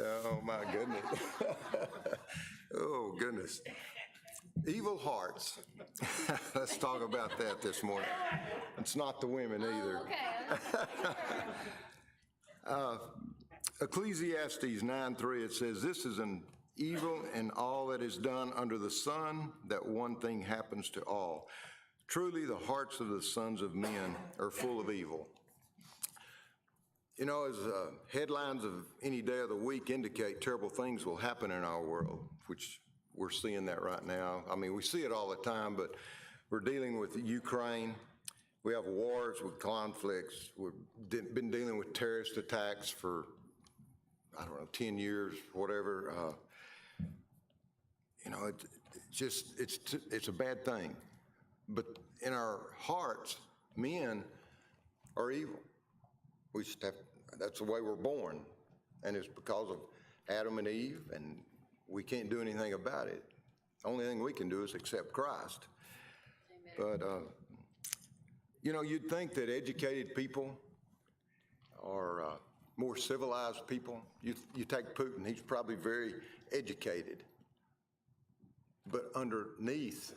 Oh, my goodness. Oh, goodness. Evil hearts. Let's talk about that this morning. It's not the women either. Okay. Ecclesiastes 9:3, it says, "This is an evil in all that is done under the sun, that one thing happens to all. Truly, the hearts of the sons of men are full of evil." You know, as headlines of any day of the week indicate, terrible things will happen in our world, which we're seeing that right now. I mean, we see it all the time, but we're dealing with Ukraine. We have wars with conflicts. We've been dealing with terrorist attacks for, I don't know, 10 years, whatever. You know, it's a bad thing. But in our hearts, men are evil. We just have, that's the way we're born. And it's because of Adam and Eve, and we can't do anything about it. The only thing we can do is accept Christ. Amen. But, you know, you'd think that educated people are more civilized people. You take Putin, he's probably very educated. But underneath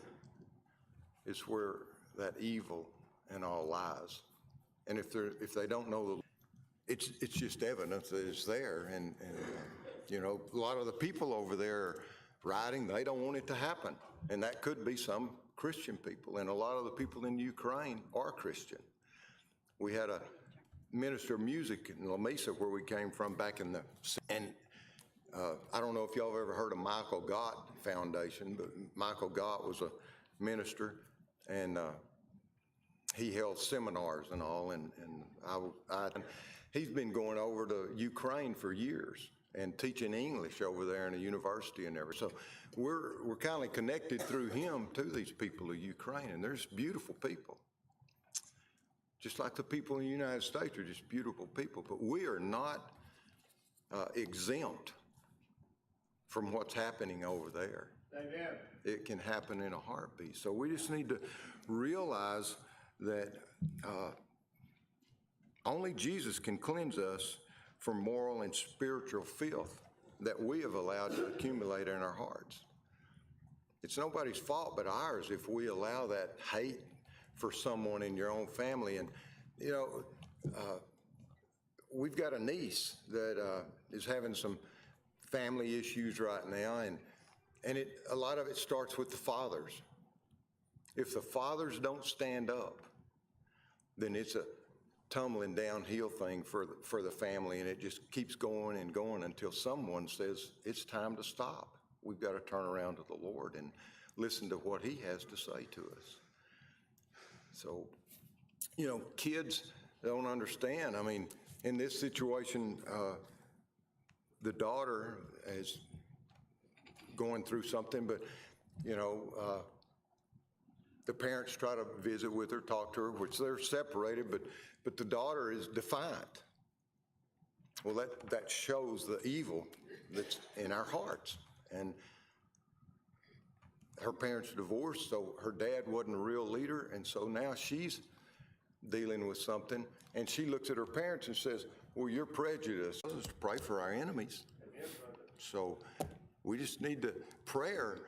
is where that evil and all lies. And if they don't know, it's just evidence that it's there. And you know, a lot of the people over there rioting, they don't want it to happen. And that could be some Christian people. And a lot of the people in Ukraine are Christian. We had a minister of music in La Mesa, where we came from back in the, and I don't know if y'all have ever heard of Michael Gott Foundation, but Michael Gott was a minister, and he held seminars and all, and he's been going over to Ukraine for years and teaching English over there in a university and everything. So we're kind of connected through him to these people of Ukraine, and they're just beautiful people. Just like the people in the United States are just beautiful people, but we are not exempt from what's happening over there. Amen. It can happen in a heartbeat. So we just need to realize that only Jesus can cleanse us from moral and spiritual filth that we have allowed to accumulate in our hearts. It's nobody's fault but ours if we allow that hate for someone in your own family. And, you know, we've got a niece that is having some family issues right now, and a lot of it starts with the fathers. If the fathers don't stand up, then it's a tumbling downhill thing for the family, and it just keeps going and going until someone says it's time to stop. We've got to turn around to the Lord and listen to what He has to say to us. So, you know, kids don't understand. I mean, in this situation, the daughter is going through something, but, you know, the parents try to visit with her, talk to her, which they're separated, but the daughter is defiant. Well, that shows the evil that's in our hearts. And her parents divorced, so her dad wasn't a real leader, and so now she's dealing with something, and she looks at her parents and says, well, you're prejudiced. Let's pray for our enemies. So we just need to, prayer